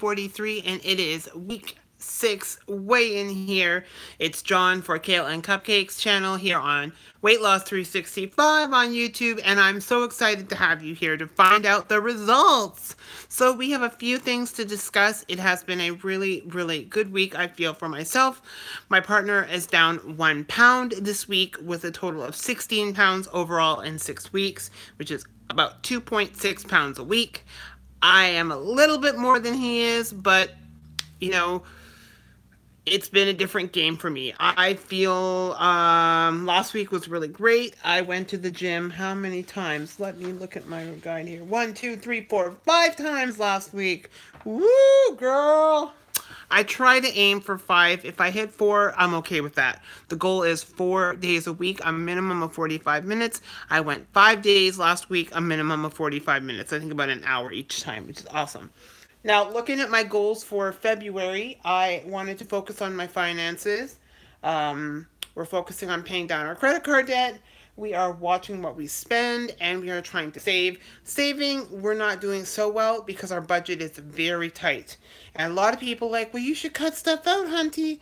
Day43, and it is week 6 weigh-in here. It's John for Kale and Cupcakes channel here on Weight Loss 365 on YouTube, and I'm so excited to have you here to find out the results. So we have a few things to discuss. It has been a really, really good week, I feel, for myself. My partner is down 1 pound this week with a total of 16 pounds overall in 6 weeks, which is about 2.6 pounds a week. I am a little bit more than he is, but, you know, it's been a different game for me. I feel last week was really great. I went to the gym how many times? Let me look at my guide here. 1, 2, 3, 4, 5 times last week. Woo, girl. I try to aim for 5. If I hit 4, I'm okay with that. The goal is 4 days a week, a minimum of 45 minutes. I went 5 days last week, a minimum of 45 minutes. I think about an hour each time, which is awesome. Now, looking at my goals for February, I wanted to focus on my finances. We're focusing on paying down our credit card debt. We are watching what we spend, and we are trying to save. Saving, we're not doing so well because our budget is very tight. And a lot of people are like, well, you should cut stuff out, hunty.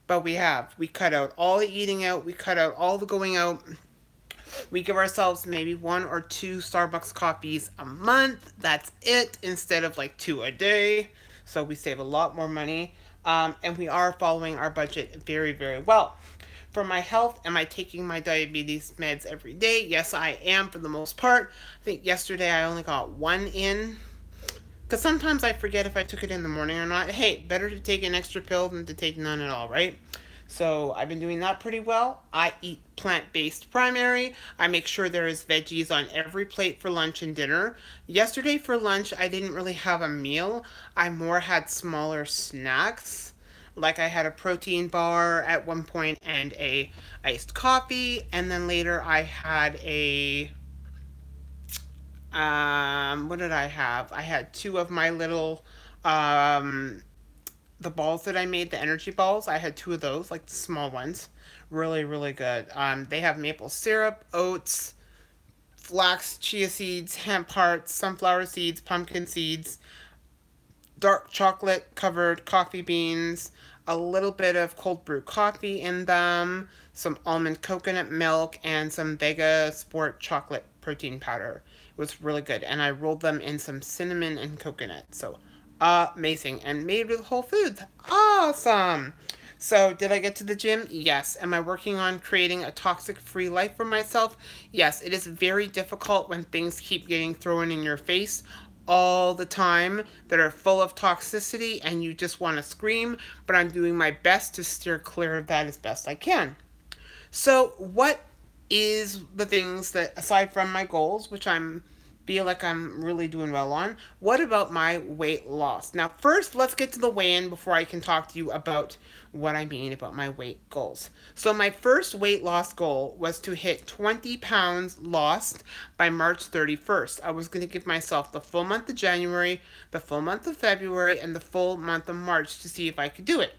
But we have. We cut out all the eating out. We cut out all the going out. We give ourselves maybe 1 or 2 Starbucks coffees a month. That's it, instead of like 2 a day. So we save a lot more money. And we are following our budget very, very well. For my health, am I taking my diabetes meds every day? Yes, I am for the most part. I think yesterday I only got 1 in. Because sometimes I forget if I took it in the morning or not. Hey, better to take an extra pill than to take none at all, right? So I've been doing that pretty well. I eat plant-based primary. I make sure there is veggies on every plate for lunch and dinner. Yesterday for lunch, I didn't really have a meal. I more had smaller snacks. Like I had a protein bar at one point and a iced coffee. And then later I had a, what did I have? I had 2 of my little, the balls that I made, the energy balls, I had 2 of those, like the small ones. Really, really good. They have maple syrup, oats, flax, chia seeds, hemp hearts, sunflower seeds, pumpkin seeds, dark chocolate covered coffee beans, a little bit of cold brew coffee in them, some almond coconut milk, and some Vega Sport chocolate protein powder. It was really good. And I rolled them in some cinnamon and coconut. So amazing. And made with Whole Foods. Awesome. So did I get to the gym? Yes. Am I working on creating a toxic-free life for myself? Yes. It is very difficult when things keep getting thrown in your face all the time that are full of toxicity and you just want to scream, but I'm doing my best to steer clear of that as best I can. So what is the things that, aside from my goals, which feel like I'm really doing well on, what about my weight loss? Now, first, let's get to the weigh-in before I can talk to you about what I mean about my weight goals. So my first weight loss goal was to hit 20 pounds lost by March 31st. I was going to give myself the full month of January, the full month of February, and the full month of March to see if I could do it.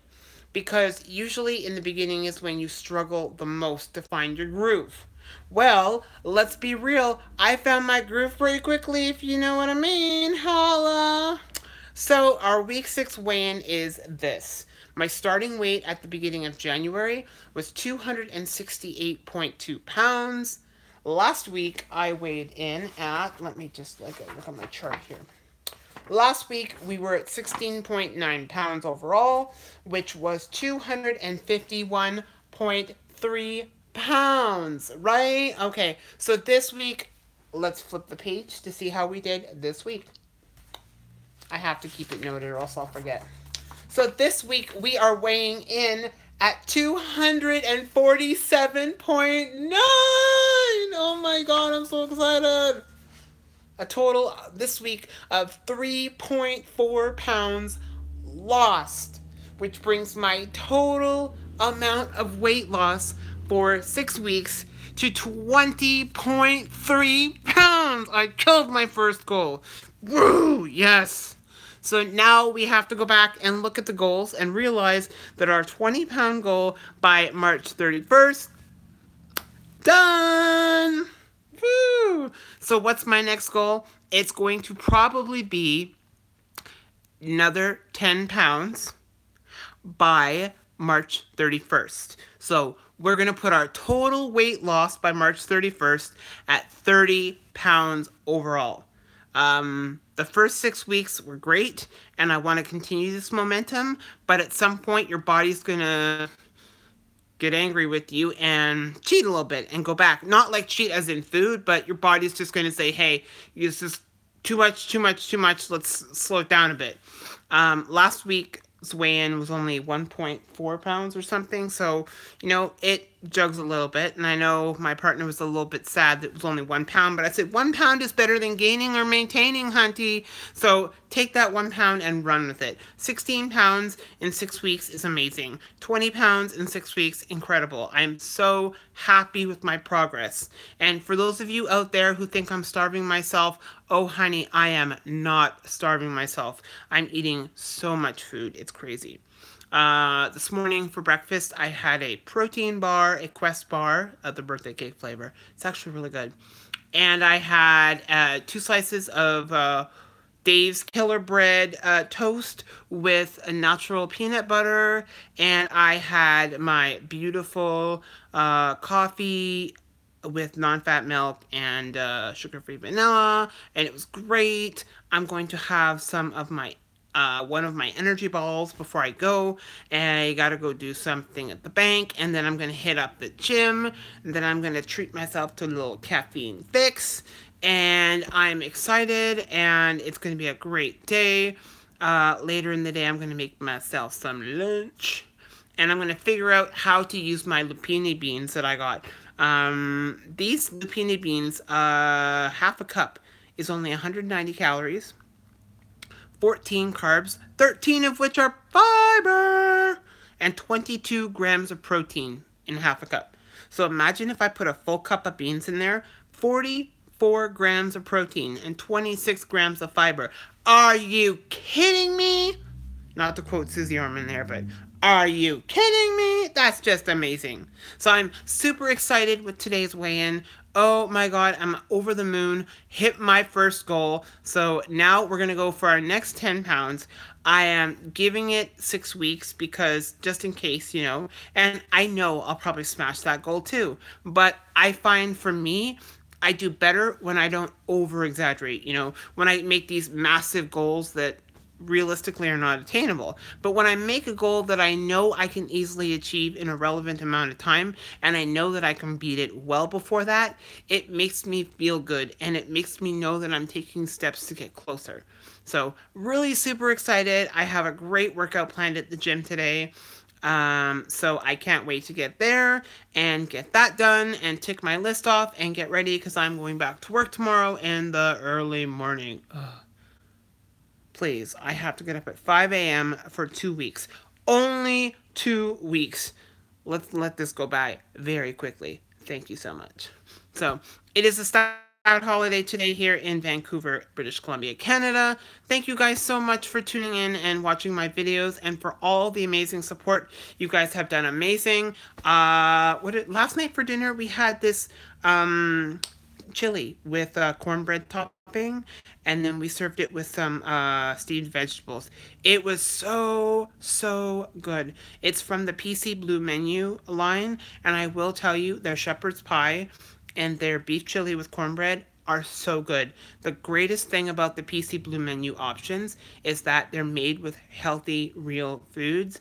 Because usually in the beginning is when you struggle the most to find your groove. Well, let's be real. I found my groove pretty quickly, if you know what I mean. Holla! So our week 6 weigh-in is this. My starting weight at the beginning of January was 268.2 pounds. Last week I weighed in at, let me just look at my chart here. Last week, we were at 16.9 pounds overall, which was 251.3 pounds, right? Okay, so this week, let's flip the page to see how we did this week. I have to keep it noted or else I'll forget. So this week, we are weighing in at 247.9. Oh my God, I'm so excited. A total this week of 3.4 pounds lost, which brings my total amount of weight loss for 6 weeks to 20.3 pounds. I killed my first goal. Woo! Yes. So now we have to go back and look at the goals and realize that our 20-pound goal by March 31st, done! Woo! So what's my next goal? It's going to probably be another 10 pounds by March 31st. So we're going to put our total weight loss by March 31st at 30 pounds overall. The first 6 weeks were great, and I want to continue this momentum, but at some point, your body's going to get angry with you and cheat a little bit and go back. Not like cheat as in food, but your body's just going to say, hey, this is too much, too much, too much. Let's slow it down a bit. Last week's weigh-in was only 1.4 pounds or something. So, it jugs a little bit. And I know my partner was a little bit sad that it was only 1 pound, but I said 1 pound is better than gaining or maintaining, hunty. So take that 1 pound and run with it. 16 pounds in 6 weeks is amazing. 20 pounds in 6 weeks, incredible. I'm so happy with my progress. And for those of you out there who think I'm starving myself, oh honey, I am not starving myself. I'm eating so much food. It's crazy. This morning for breakfast, I had a protein bar, a Quest bar, the birthday cake flavor. It's actually really good. And I had 2 slices of Dave's Killer Bread toast with a natural peanut butter. And I had my beautiful coffee with non-fat milk and sugar-free vanilla, and it was great. I'm going to have some of my one of my energy balls before I go, and I gotta go do something at the bank, and then I'm gonna hit up the gym, and then I'm gonna treat myself to a little caffeine fix, and I'm excited, and it's gonna be a great day. Later in the day, I'm gonna make myself some lunch, and I'm gonna figure out how to use my lupini beans that I got. These lupini beans, half a cup is only 190 calories, 14 carbs, 13 of which are fiber, and 22 grams of protein in half a cup. So imagine if I put a full cup of beans in there, 44 grams of protein and 26 grams of fiber. Are you kidding me? Not to quote Susie Orman there, but are you kidding me? That's just amazing. So I'm super excited with today's weigh-in. Oh my God, I'm over the moon. Hit my first goal. So now we're going to go for our next 10 pounds. I am giving it 6 weeks because just in case, and I know I'll probably smash that goal too. But I find for me, I do better when I don't over exaggerate, when I make these massive goals that realistically are not attainable. But when I make a goal that I know I can easily achieve in a relevant amount of time, and I know that I can beat it well before that, it makes me feel good, and it makes me know that I'm taking steps to get closer. So really super excited. I have a great workout planned at the gym today. So I can't wait to get there and get that done and tick my list off and get ready because I'm going back to work tomorrow in the early morning. Ugh. Please, I have to get up at 5 a.m. for 2 weeks. Only 2 weeks. Let's let this go by very quickly. Thank you so much. So, it is a start holiday today here in Vancouver, British Columbia, Canada. Thank you guys so much for tuning in and watching my videos and for all the amazing support. You guys have done amazing. Last night for dinner, we had this chili with cornbread topping, and then we served it with some steamed vegetables. It was so good. It's from the PC Blue menu line, and I will tell you, their shepherd's pie and their beef chili with cornbread are so good. The greatest thing about the PC Blue menu options is that they're made with healthy, real foods.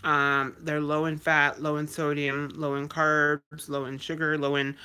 They're low in fat, low in sodium, low in carbs, low in sugar, low in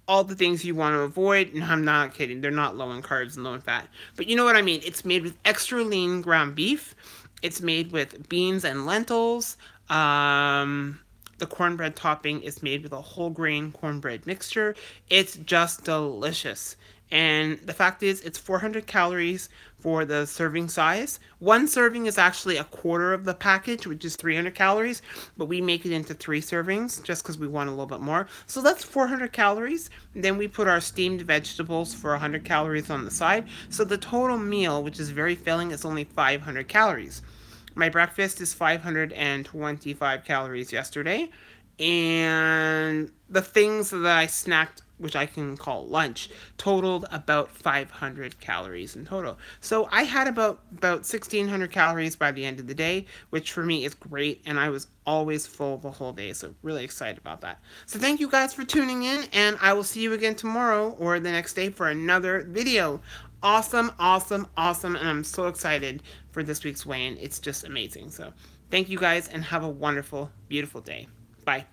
all the things you want to avoid. And I'm not kidding. They're not low in carbs and low in fat. But you know what I mean. It's made with extra lean ground beef. It's made with beans and lentils. The cornbread topping is made with a whole grain cornbread mixture. It's just delicious. And the fact is, it's 400 calories for the serving size. One serving is actually a quarter of the package, which is 300 calories, but we make it into 3 servings just because we want a little bit more. So that's 400 calories. Then we put our steamed vegetables for 100 calories on the side. So the total meal, which is very filling, is only 500 calories. My breakfast is 525 calories yesterday. And the things that I snacked which I can call lunch, totaled about 500 calories in total. So I had about 1,600 calories by the end of the day, which for me is great, and I was always full the whole day. So really excited about that. So thank you guys for tuning in, and I will see you again tomorrow or the next day for another video. Awesome, awesome, awesome, and I'm so excited for this week's weigh-in. It's just amazing. So thank you guys, and have a wonderful, beautiful day. Bye.